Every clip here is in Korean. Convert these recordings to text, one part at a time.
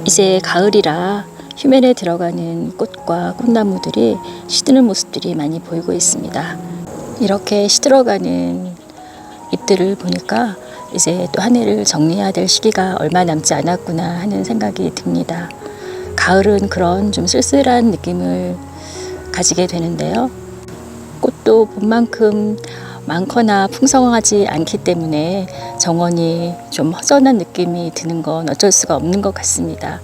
이제 가을이라 휴면에 들어가는 꽃과 꽃나무들이 시드는 모습들이 많이 보이고 있습니다. 이렇게 시들어가는 잎들을 보니까 이제 또 한 해를 정리해야 될 시기가 얼마 남지 않았구나 하는 생각이 듭니다. 가을은 그런 좀 쓸쓸한 느낌을 가지게 되는데요. 꽃도 봄만큼 많거나 풍성하지 않기 때문에 정원이 좀 허전한 느낌이 드는 건 어쩔 수가 없는 것 같습니다.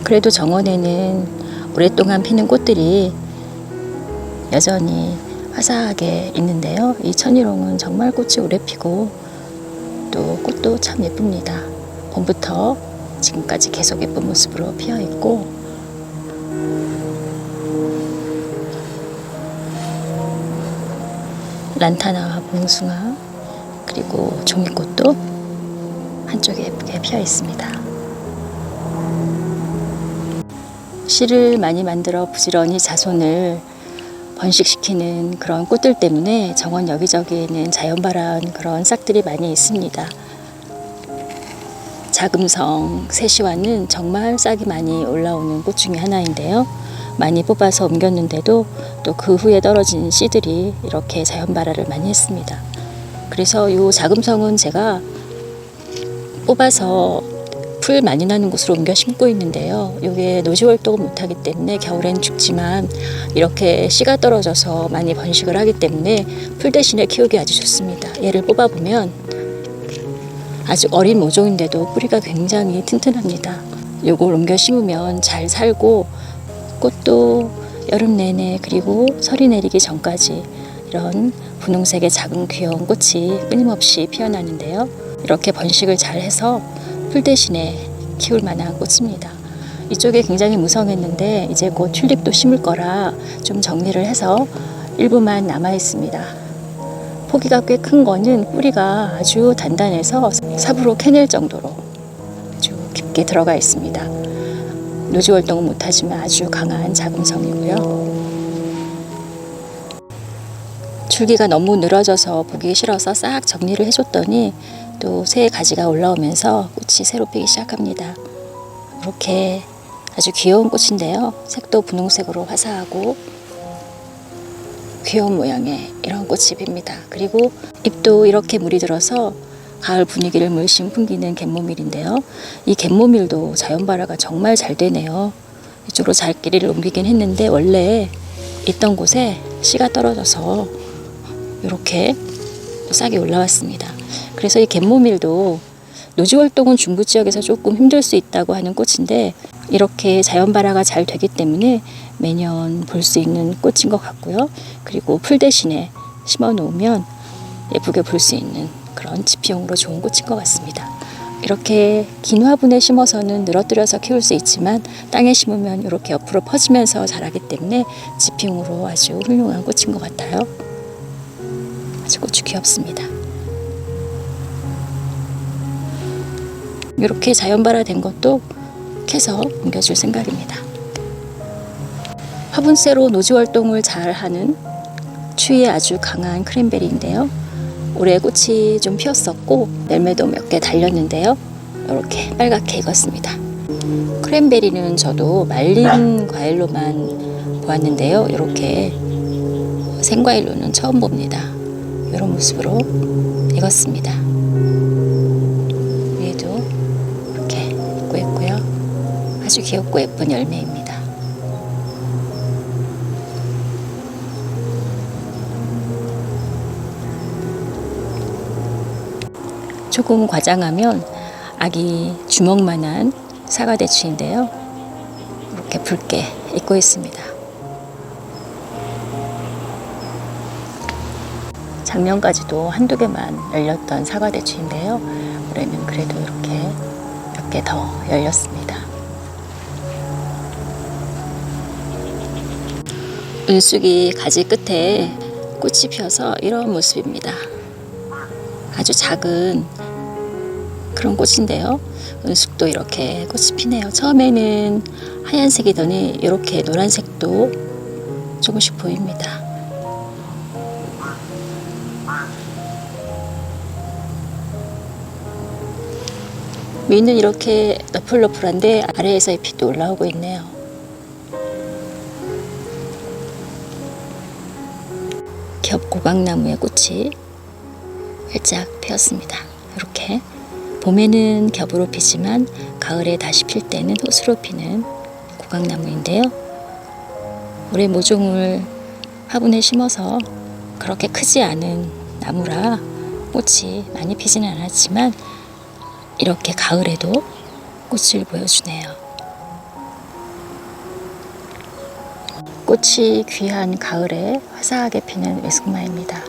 그래도 정원에는 오랫동안 피는 꽃들이 여전히 화사하게 있는데요. 이 천일홍은 정말 꽃이 오래 피고 또 꽃도 참 예쁩니다. 봄부터 지금까지 계속 예쁜 모습으로 피어 있고, 란타나와 봉숭아 그리고 종이꽃도 한쪽에 예쁘게 피어 있습니다. 씨를 많이 만들어 부지런히 자손을 번식시키는 그런 꽃들 때문에 정원 여기저기에는 자연발화한 그런 싹들이 많이 있습니다. 자금성, 세시화는 정말 싹이 많이 올라오는 꽃 중에 하나인데요. 많이 뽑아서 옮겼는데도 또 그 후에 떨어진 씨들이 이렇게 자연발화를 많이 했습니다. 그래서 이 자금성은 제가 뽑아서 풀 많이 나는 곳으로 옮겨 심고 있는데요. 이게 노지 활동을 못하기 때문에 겨울엔 죽지만 이렇게 씨가 떨어져서 많이 번식을 하기 때문에 풀 대신에 키우기 아주 좋습니다. 얘를 뽑아보면 아주 어린 모종인데도 뿌리가 굉장히 튼튼합니다. 요걸 옮겨 심으면 잘 살고 꽃도 여름 내내 그리고 설이 내리기 전까지 이런 분홍색의 작은 귀여운 꽃이 끊임없이 피어나는데요. 이렇게 번식을 잘 해서 풀 대신에 키울 만한 꽃입니다. 이쪽에 굉장히 무성했는데 이제 곧 튤립도 심을 거라 좀 정리를 해서 일부만 남아 있습니다. 포기가 꽤 큰 거는 뿌리가 아주 단단해서 삽으로 캐낼 정도로 아주 깊게 들어가 있습니다. 노지 활동은 못하지만 아주 강한 자금성이고요. 줄기가 너무 늘어져서 보기 싫어서 싹 정리를 해줬더니 또 새 가지가 올라오면서 꽃이 새로 피기 시작합니다. 이렇게 아주 귀여운 꽃인데요. 색도 분홍색으로 화사하고 귀여운 모양의 이런 꽃이 핍니다. 그리고 잎도 이렇게 물이 들어서 가을 분위기를 물씬 풍기는 갯모밀인데요. 이 갯모밀도 자연발화가 정말 잘 되네요. 이쪽으로 잘길이를 옮기긴 했는데 원래 있던 곳에 씨가 떨어져서 이렇게 싹이 올라왔습니다. 그래서 이 갯모밀도 노지 활동은 중부 지역에서 조금 힘들 수 있다고 하는 꽃인데 이렇게 자연발화가 잘 되기 때문에 매년 볼 수 있는 꽃인 것 같고요. 그리고 풀 대신에 심어 놓으면 예쁘게 볼 수 있는 그런 지피용으로 좋은 꽃인 것 같습니다. 이렇게 긴 화분에 심어서는 늘어뜨려서 키울 수 있지만 땅에 심으면 이렇게 옆으로 퍼지면서 자라기 때문에 지피용으로 아주 훌륭한 꽃인 것 같아요. 아주 꽃이 귀엽습니다. 이렇게 자연발화된 것도 캐서 옮겨줄 생각입니다. 화분새로 노지 활동을 잘하는 추위에 아주 강한 크랜베리인데요. 올해 꽃이 좀 피었었고 열매도 몇 개 달렸는데요. 이렇게 빨갛게 익었습니다. 크랜베리는 저도 말린 과일로만 보았는데요. 이렇게 생과일로는 처음 봅니다. 이런 모습으로 익었습니다. 위에도 이렇게 있고 있고요. 아주 귀엽고 예쁜 열매입니다. 조금 과장하면 아기 주먹만한 사과대추인데요. 이렇게 붉게 익고 있습니다. 작년까지도 한두 개만 열렸던 사과대추인데요. 올해는 그래도 이렇게 몇 개 더 열렸습니다. 은숙이 가지 끝에 꽃이 피어서 이런 모습입니다. 아주 작은 그런 꽃인데요. 은숙도 이렇게 꽃이 피네요. 처음에는 하얀색이더니 이렇게 노란색도 조금씩 보입니다. 위는 이렇게 너플너플한데 아래에서 잎이 또 올라오고 있네요. 겹고강나무의 꽃이 활짝 피었습니다. 이렇게 봄에는 겹으로 피지만 가을에 다시 필 때는 호수로 피는 고강나무인데요. 올해 모종을 화분에 심어서 그렇게 크지 않은 나무라 꽃이 많이 피지는 않았지만 이렇게 가을에도 꽃을 보여주네요. 꽃이 귀한 가을에 화사하게 피는 외숙마입니다.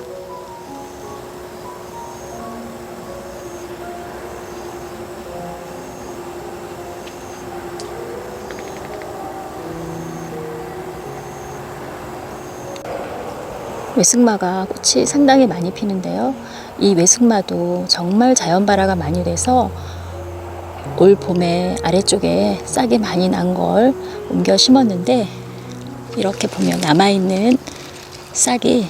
외숙마가 꽃이 상당히 많이 피는데요. 이 외숙마도 정말 자연발화가 많이 돼서 올 봄에 아래쪽에 싹이 많이 난 걸 옮겨 심었는데 이렇게 보면 남아있는 싹이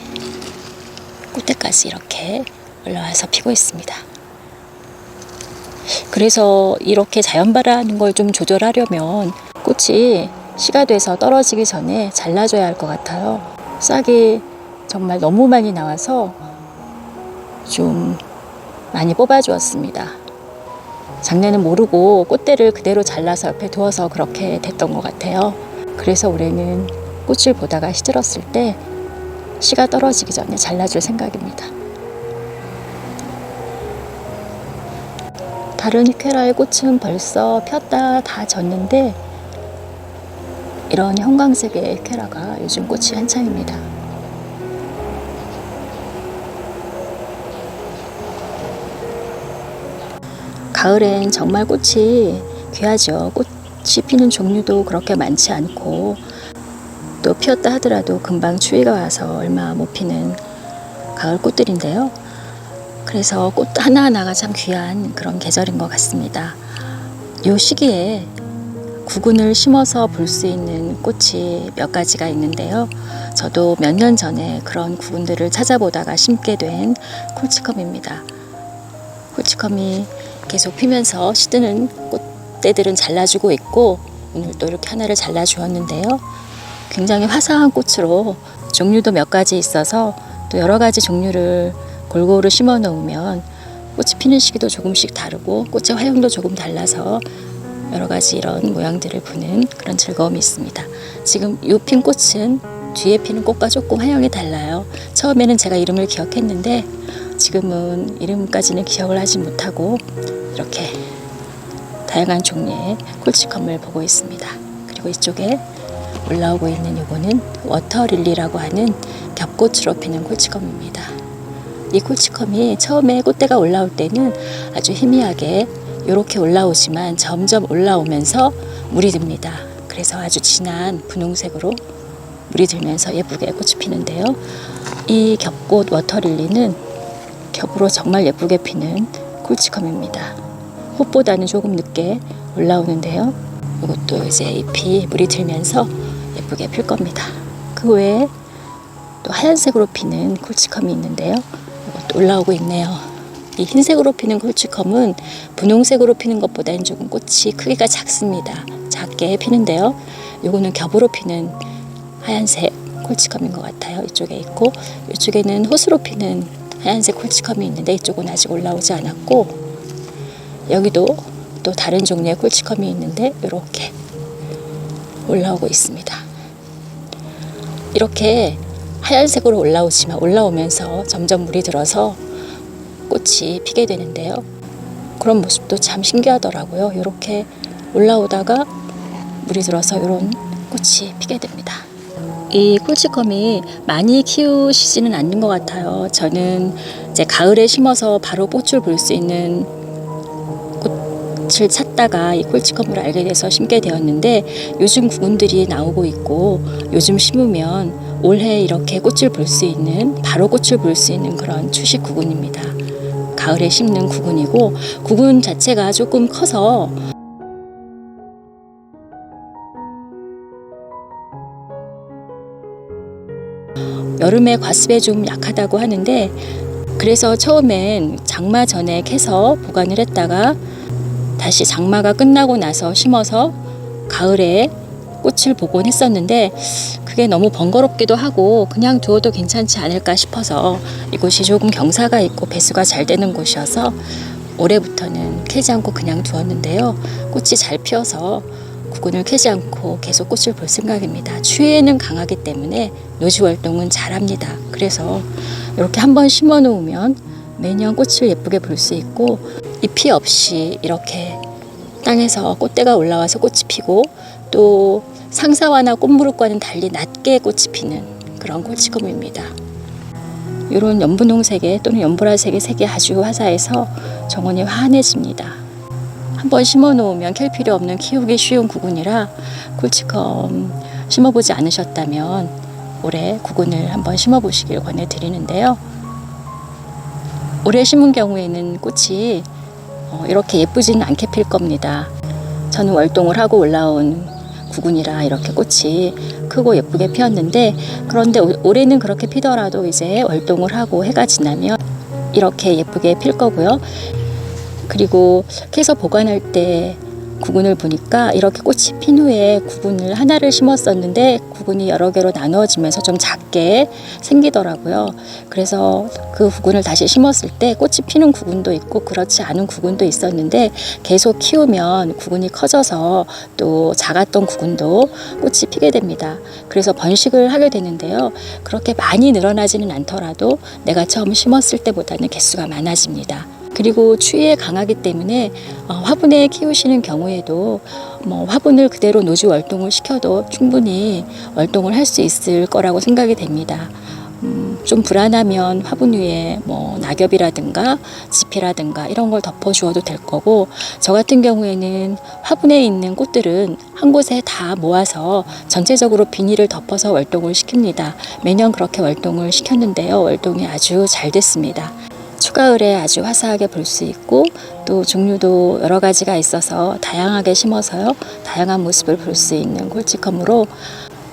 끝에까지 이렇게 올라와서 피고 있습니다. 그래서 이렇게 자연발화하는 걸 좀 조절하려면 꽃이 씨가 돼서 떨어지기 전에 잘라줘야 할 것 같아요. 싹이 정말 너무 많이 나와서 좀 많이 뽑아주었습니다. 작년은 모르고 꽃대를 그대로 잘라서 옆에 두어서 그렇게 됐던 것 같아요. 그래서 올해는 꽃을 보다가 시들었을 때 씨가 떨어지기 전에 잘라줄 생각입니다. 다른 히케라의 꽃은 벌써 폈다 다 졌는데 이런 형광색의 히케라가 요즘 꽃이 한창입니다. 가을엔 정말 꽃이 귀하죠. 꽃이 피는 종류도 그렇게 많지 않고 또 피었다 하더라도 금방 추위가 와서 얼마 못 피는 가을 꽃들인데요. 그래서 꽃 하나하나가 참 귀한 그런 계절인 것 같습니다. 이 시기에 구근을 심어서 볼 수 있는 꽃이 몇 가지가 있는데요. 저도 몇 년 전에 그런 구근들을 찾아보다가 심게 된 콜치컴입니다. 콜치컴이 계속 피면서 시드는 꽃대들은 잘라주고 있고 오늘 또 이렇게 하나를 잘라주었는데요. 굉장히 화사한 꽃으로 종류도 몇 가지 있어서 또 여러 가지 종류를 골고루 심어 놓으면 꽃이 피는 시기도 조금씩 다르고 꽃의 화형도 조금 달라서 여러 가지 이런 모양들을 보는 그런 즐거움이 있습니다. 지금 이 핀 꽃은 뒤에 피는 꽃과 조금 화형이 달라요. 처음에는 제가 이름을 기억했는데 지금은 이름까지는 기억을 하지 못하고 이렇게 다양한 종류의 콜치컴을 보고 있습니다. 그리고 이쪽에 올라오고 있는 요거는 워터릴리라고 하는 겹꽃으로 피는 콜치컴입니다. 이 콜치컴이 처음에 꽃대가 올라올 때는 아주 희미하게 이렇게 올라오지만 점점 올라오면서 물이 듭니다. 그래서 아주 진한 분홍색으로 물이 들면서 예쁘게 꽃이 피는데요. 이 겹꽃 워터릴리는 겹으로 정말 예쁘게 피는 콜치컴입니다. 꽃보다는 조금 늦게 올라오는데요. 이것도 이제 잎이 물이 들면서 예쁘게 필 겁니다. 그 외에 또 하얀색으로 피는 콜치컴이 있는데요. 이것도 올라오고 있네요. 이 흰색으로 피는 콜치컴은 분홍색으로 피는 것보다는 조금 꽃이 크기가 작습니다. 작게 피는데요. 이거는 겹으로 피는 하얀색 콜치컴인 것 같아요. 이쪽에 있고 이쪽에는 호수로 피는 하얀색 콜치컴이 있는데 이쪽은 아직 올라오지 않았고 여기도 또 다른 종류의 콜치컴이 있는데 이렇게 올라오고 있습니다. 이렇게 하얀색으로 올라오지만 올라오면서 점점 물이 들어서 꽃이 피게 되는데요. 그런 모습도 참 신기하더라고요. 이렇게 올라오다가 물이 들어서 이런 꽃이 피게 됩니다. 이 콜치컴이 많이 키우시지는 않는 것 같아요. 저는 이제 가을에 심어서 바로 꽃을 볼 수 있는 꽃을 찾다가 이 콜치컴을 알게 돼서 심게 되었는데 요즘 구근들이 나오고 있고 요즘 심으면 올해 이렇게 꽃을 볼 수 있는 바로 꽃을 볼 수 있는 그런 추식 구근입니다. 가을에 심는 구근이고 구근 자체가 조금 커서 여름에 과습에 좀 약하다고 하는데 그래서 처음엔 장마 전에 캐서 보관을 했다가 다시 장마가 끝나고 나서 심어서 가을에 꽃을 보곤 했었는데 그게 너무 번거롭기도 하고 그냥 두어도 괜찮지 않을까 싶어서 이곳이 조금 경사가 있고 배수가 잘 되는 곳이어서 올해부터는 캐지 않고 그냥 두었는데요. 꽃이 잘 피어서 구근을 캐지 않고 계속 꽃을 볼 생각입니다. 추위에는 강하기 때문에 노지월동은 잘합니다. 그래서 이렇게 한번 심어 놓으면 매년 꽃을 예쁘게 볼 수 있고 잎이 없이 이렇게 땅에서 꽃대가 올라와서 꽃이 피고 또 상사화나 꽃무릇과는 달리 낮게 꽃이 피는 그런 꼴찌검입니다. 이런 연분홍색의 또는 연보라색의 색이 아주 화사해서 정원이 환해집니다. 한번 심어 놓으면 캘 필요 없는 키우기 쉬운 구근이라 꿀치검 심어보지 않으셨다면 올해 구근을 한번 심어보시길 권해드리는데요. 올해 심은 경우에는 꽃이 이렇게 예쁘지는 않게 필 겁니다. 저는 월동을 하고 올라온 구근이라 이렇게 꽃이 크고 예쁘게 피었는데 그런데 올해는 그렇게 피더라도 이제 월동을 하고 해가 지나면 이렇게 예쁘게 필 거고요. 그리고 캐서 보관할 때 구근을 보니까 이렇게 꽃이 핀 후에 구근을 하나를 심었었는데 구근이 여러 개로 나누어지면서 좀 작게 생기더라고요. 그래서 그 구근을 다시 심었을 때 꽃이 피는 구근도 있고 그렇지 않은 구근도 있었는데 계속 키우면 구근이 커져서 또 작았던 구근도 꽃이 피게 됩니다. 그래서 번식을 하게 되는데요. 그렇게 많이 늘어나지는 않더라도 내가 처음 심었을 때보다는 개수가 많아집니다. 그리고 추위에 강하기 때문에 화분에 키우시는 경우에도 화분을 그대로 노지 월동을 시켜도 충분히 월동을 할 수 있을 거라고 생각이 됩니다. 좀 불안하면 화분 위에 낙엽이라든가 지피라든가 이런 걸 덮어주어도 될 거고 저 같은 경우에는 화분에 있는 꽃들은 한 곳에 다 모아서 전체적으로 비닐을 덮어서 월동을 시킵니다. 매년 그렇게 월동을 시켰는데요. 월동이 아주 잘 됐습니다. 추가을에 아주 화사하게 볼 수 있고 또 종류도 여러 가지가 있어서 다양하게 심어서요. 다양한 모습을 볼 수 있는 꼴찌컴으로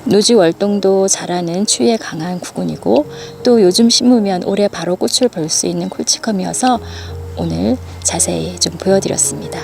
노지 월동도 잘하는 추위에 강한 구근이고 또 요즘 심으면 올해 바로 꽃을 볼 수 있는 꼴찌컴이어서 오늘 자세히 좀 보여드렸습니다.